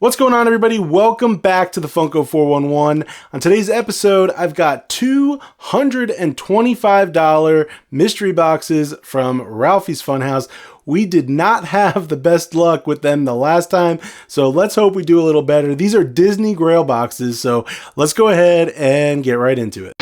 What's going on, everybody? Welcome back to the Funko 411. On today's episode, I've got two $125 mystery boxes from Ralphie's Funhouse. We did not have the best luck with them the last time, so let's hope we do a little better. These are Disney Grail boxes, so let's go ahead and get right into it.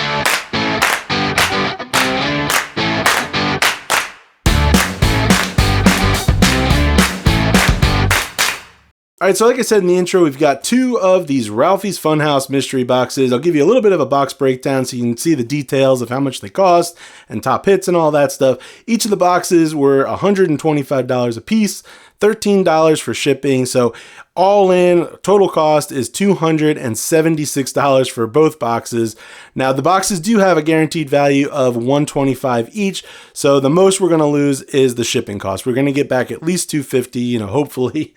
All right, so like I said in the intro, we've got two of these Ralphie's Funhouse mystery boxes. I'll give you a little bit of a box breakdown so you can see the details of how much they cost and top hits and all that stuff. Each of the boxes were $125 a piece, $13 for shipping. So all in, total cost is $276 for both boxes. Now the boxes do have a guaranteed value of $125 each. So the most we're going to lose is the shipping cost. We're going to get back at least $250, hopefully.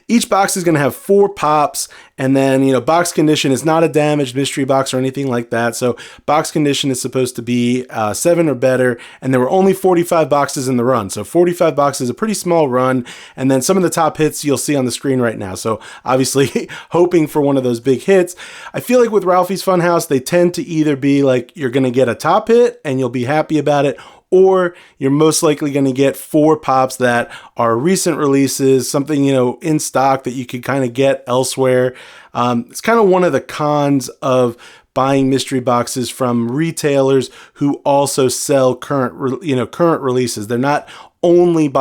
Each box is going to have 4 pops, and then, box condition is not a damaged mystery box or anything like that. So box condition is supposed to be 7 or better, and there were only 45 boxes in the run. So 45 boxes is a pretty small run, and then some of the top hits you'll see on the screen right now. So obviously hoping for one of those big hits. I feel like with Ralphie's Funhouse, they tend to either be like you're going to get a top hit and you'll be happy about it, or you're most likely going to get 4 pops that are recent releases, something, in stock that you could kind of get elsewhere. It's kind of one of the cons of buying mystery boxes from retailers who also sell current releases. They're not only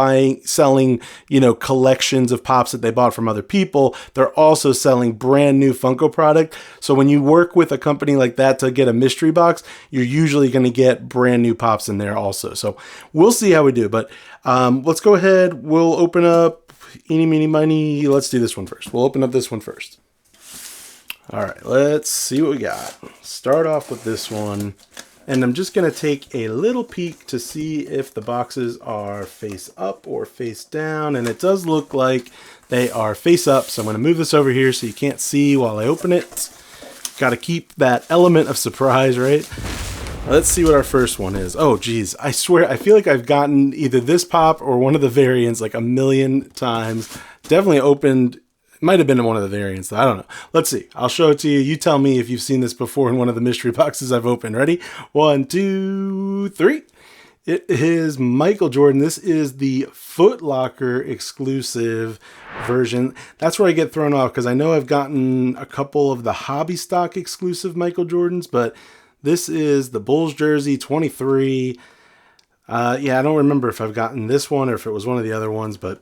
selling, collections of pops that they bought from other people. They're also selling brand new Funko product. So when you work with a company like that to get a mystery box, you're usually going to get brand new pops in there also. So we'll see how we do, but let's go ahead. We'll open up eeny, meeny, miny. Let's do this one first. We'll open up this one first. All right, let's see what we got. Start off with this one. And I'm just going to take a little peek to see if the boxes are face up or face down. And it does look like they are face up. So I'm going to move this over here so you can't see while I open it. Got to keep that element of surprise, right? Let's see what our first one is. Oh, geez. I swear, I feel like I've gotten either this pop or one of the variants like a million times. Definitely opened... Might have been one of the variants. I don't know. Let's see. I'll show it to you. You tell me if you've seen this before in one of the mystery boxes I've opened. Ready? 1, 2, 3. It is Michael Jordan. This is the Foot Locker exclusive version. That's where I get thrown off because I know I've gotten a couple of the hobby stock exclusive Michael Jordans, but this is the Bulls jersey 23. Yeah, I don't remember if I've gotten this one or if it was one of the other ones, but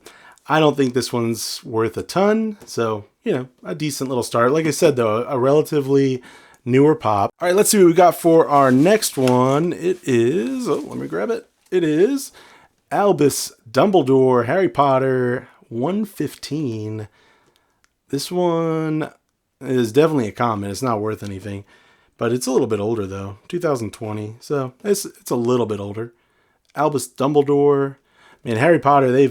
I don't think this one's worth a ton. So, a decent little start. Like I said, though, a relatively newer pop. All right, let's see what we got for our next one. It is, let me grab it. It is Albus Dumbledore, Harry Potter, 115. This one is definitely a common. It's not worth anything, but it's a little bit older, though. 2020, so it's a little bit older. Albus Dumbledore. Harry Potter, they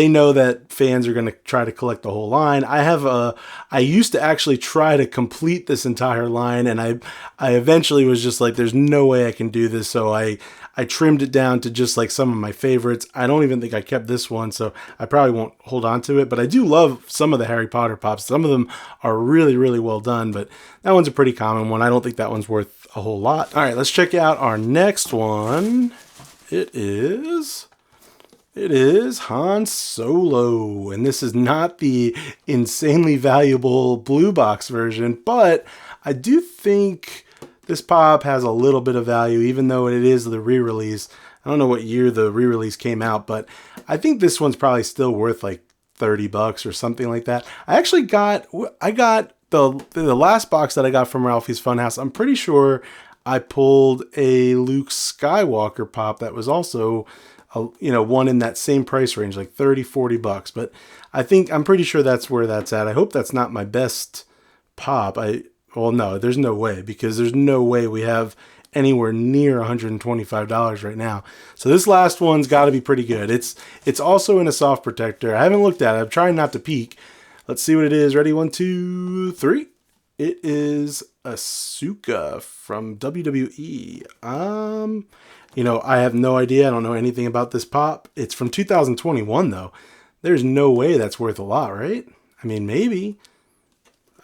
know that fans are going to try to collect the whole line. I used to actually try to complete this entire line, and I eventually was just like, there's no way I can do this. So I trimmed it down to just like some of my favorites. I don't even think I kept this one, so I probably won't hold on to it. But I do love some of the Harry Potter pops. Some of them are really, really well done, but that one's a pretty common one. I don't think that one's worth a whole lot. All right, let's check out our next one. It is Han Solo, and this is not the insanely valuable blue box version, but I do think this pop has a little bit of value, even though it is the re-release. I don't know what year the re-release came out, but I think this one's probably still worth like $30 or something like that. I got the last box that I got from Ralphie's Funhouse. I'm pretty sure I pulled a Luke Skywalker pop that was also one in that same price range, like $30-$40. But I'm pretty sure that's where that's at. I hope that's not my best pop. Well, no, there's no way, because there's no way we have anywhere near $125 right now. So this last one's got to be pretty good. It's also in a soft protector. I haven't looked at it. I'm trying not to peek. Let's see what it is. Ready? 1, 2, 3. It is Asuka from WWE. I have no idea. I don't know anything about this pop. It's from 2021, though. There's no way that's worth a lot, right? I mean, maybe.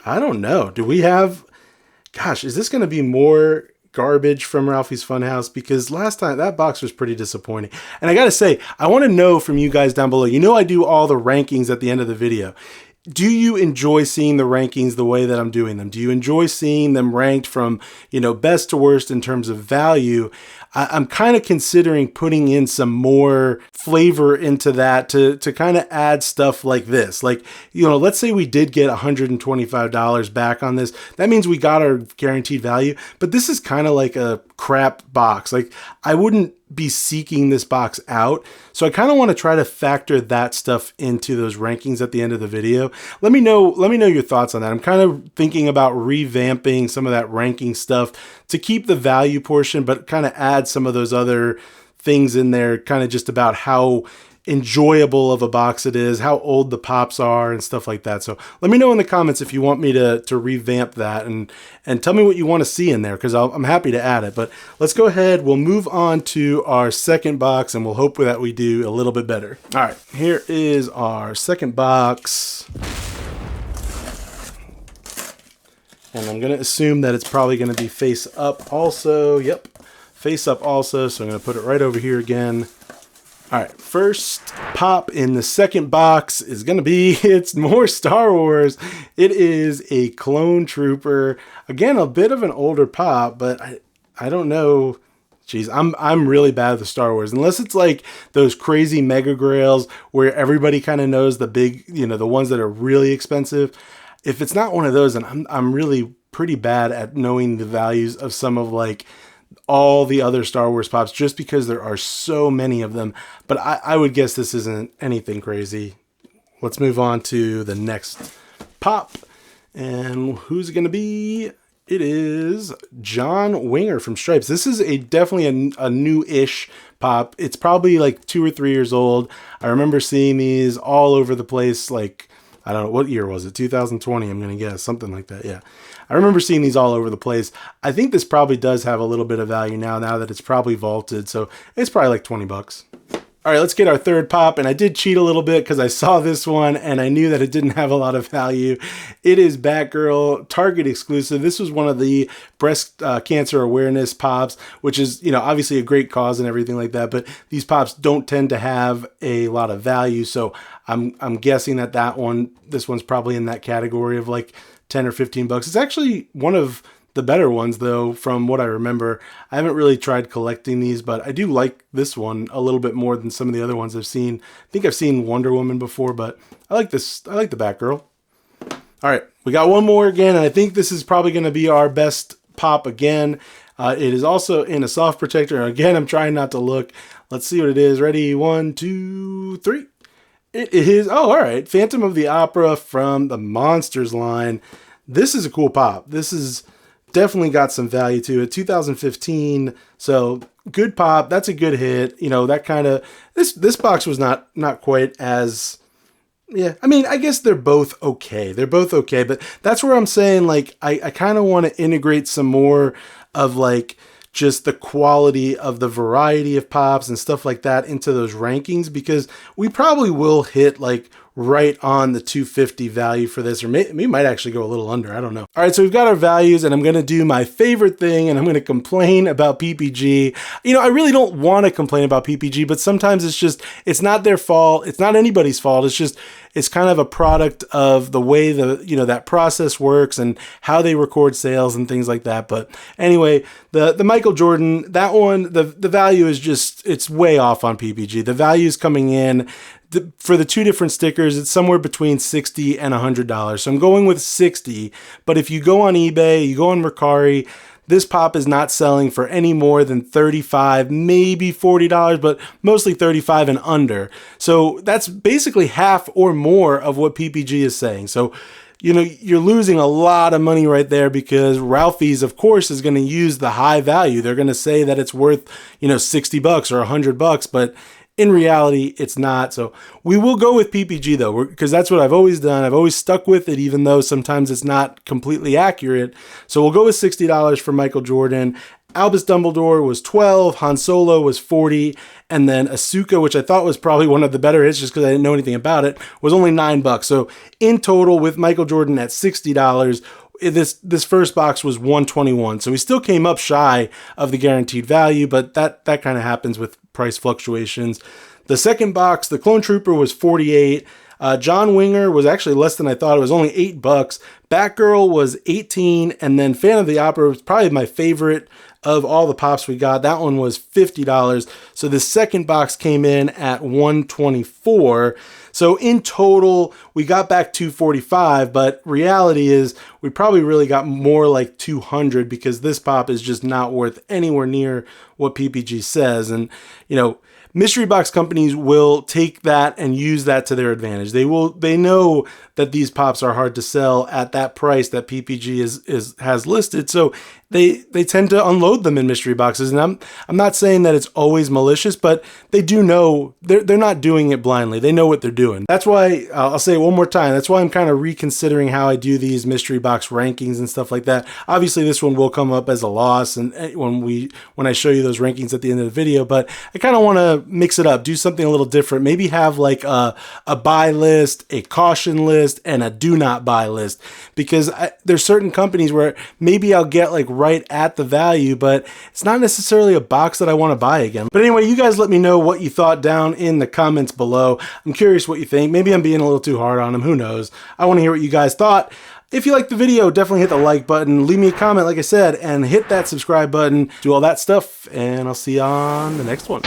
I don't know. Do we have... Gosh, is this going to be more garbage from Ralphie's Funhouse? Because last time, that box was pretty disappointing. And I got to say, I want to know from you guys down below. You know I do all the rankings at the end of the video. Do you enjoy seeing the rankings the way that I'm doing them? Do you enjoy seeing them ranked from, best to worst in terms of value? I'm kind of considering putting in some more flavor into that to kind of add stuff like this. Like, let's say we did get $125 back on this. That means we got our guaranteed value, but this is kind of like a crap box. Like, I wouldn't be seeking this box out. So I kind of want to try to factor that stuff into those rankings at the end of the video. Let me know your thoughts on that. I'm kind of thinking about revamping some of that ranking stuff to keep the value portion, but kind of add some of those other things in there, kind of just about how enjoyable of a box it is, how old the pops are and stuff like that. So let me know in the comments if you want me to revamp that and tell me what you want to see in there, because I'm happy to add it. But let's go ahead. We'll move on to our second box and we'll hope that we do a little bit better. All right, here is our second box. And I'm going to assume that it's probably going to be face up also. Yep, face up also. So I'm going to put it right over here again. All right, first pop in the second box is going to be, it's more Star Wars. It is a Clone Trooper. Again, a bit of an older pop, but I don't know. Jeez, I'm really bad with Star Wars. Unless it's like those crazy Mega Grails where everybody kind of knows the big, the ones that are really expensive. If it's not one of those, then I'm really pretty bad at knowing the values of some of like all the other Star Wars pops, just because there are so many of them. But I would guess this isn't anything crazy. Let's move on to the next pop. And who's it going to be? It is John Winger from Stripes. This is definitely a new-ish pop. It's probably like 2 or 3 years old. I remember seeing these all over the place. Like, I don't know, what year was it? 2020, I'm going to guess. Something like that, yeah. I remember seeing these all over the place. I think this probably does have a little bit of value now that it's probably vaulted. So it's probably like 20 bucks. All right, let's get our third pop. And I did cheat a little bit because I saw this one and I knew that it didn't have a lot of value. It is Batgirl, Target exclusive. This was one of the breast cancer awareness pops, which is, obviously a great cause and everything like that. But these pops don't tend to have a lot of value. So I'm guessing this one's probably in that category of like 10 or 15 bucks. It's actually one of the better ones though, from what I remember. I haven't really tried collecting these, but I do like this one a little bit more than some of the other ones I've seen. I think I've seen Wonder Woman before, but I like this. I like the Batgirl. All right, we got one more again, and I think this is probably going to be our best pop again. It is also in a soft protector. Again, I'm trying not to look. Let's see what it is. Ready? 1, 2, 3. It is, all right, Phantom of the Opera from the Monsters line. This is a cool pop. This is definitely got some value to it. 2015, so good pop. That's a good hit. That kind of, this box was not quite as, yeah, I mean, I guess they're both okay. They're both okay, but that's where I'm saying, like, I kind of want to integrate some more of, like, just the quality of the variety of pops and stuff like that into those rankings, because we probably will hit like right on the 250 value for this, or we might actually go a little under. I don't know. All right, so we've got our values, and I'm going to do my favorite thing, and I'm going to complain about PPG. I really don't want to complain about PPG, but sometimes it's not their fault. It's not anybody's fault. It's kind of a product of the way that process works and how they record sales and things like that. But anyway, the Michael Jordan, that one, the value is it's way off on PPG. The value is coming in for the two different stickers. It's somewhere between $60 and $100. So I'm going with 60. But if you go on eBay, you go on Mercari, this pop is not selling for any more than $35, maybe $40, but mostly $35 and under. So that's basically half or more of what PPG is saying. So, you're losing a lot of money right there, because Ralphie's, of course, is going to use the high value. They're going to say that it's worth, $60 or $100, but in reality, it's not. So we will go with PPG though, because that's what I've always done. I've always stuck with it, even though sometimes it's not completely accurate. So we'll go with $60 for Michael Jordan. Albus Dumbledore was 12, Han Solo was 40, and then Asuka, which I thought was probably one of the better hits just because I didn't know anything about it, was only $9. So in total, with Michael Jordan at $60, this first box was $121. So we still came up shy of the guaranteed value, but that kind of happens with price fluctuations. The second box, the Clone Trooper, was $48. John Winger was actually less than I thought. It was only $8. Batgirl was $18, and then Fan of the Opera was probably my favorite of all the pops we got. That one was $50. So the second box came in at $124. So in total, we got back $245, but reality is we probably really got more like $200 because this pop is just not worth anywhere near what PPG says. And, you know, mystery box companies will take that and use that to their advantage. They know that these pops are hard to sell at that price that PPG has listed, so they tend to unload them in mystery boxes. And I'm not saying that it's always malicious, but they do know they're not doing it blindly. They know what they're doing. That's why I'll say it one more time. That's why I'm kind of reconsidering how I do these mystery box rankings and stuff like that. Obviously, this one will come up as a loss, and when I show you those rankings at the end of the video. But I kind of want to mix it up, do something a little different. Maybe have like a buy list, a caution list, and a do not buy list, because there's certain companies where maybe I'll get like right at the value, but it's not necessarily a box that I want to buy again. But anyway, you guys let me know what you thought down in the comments below. I'm curious what you think. Maybe I'm being a little too hard on them. Who knows? I want to hear what you guys thought. If you liked the video, definitely hit the like button, leave me a comment, like I said, and hit that subscribe button, do all that stuff, and I'll see you on the next one.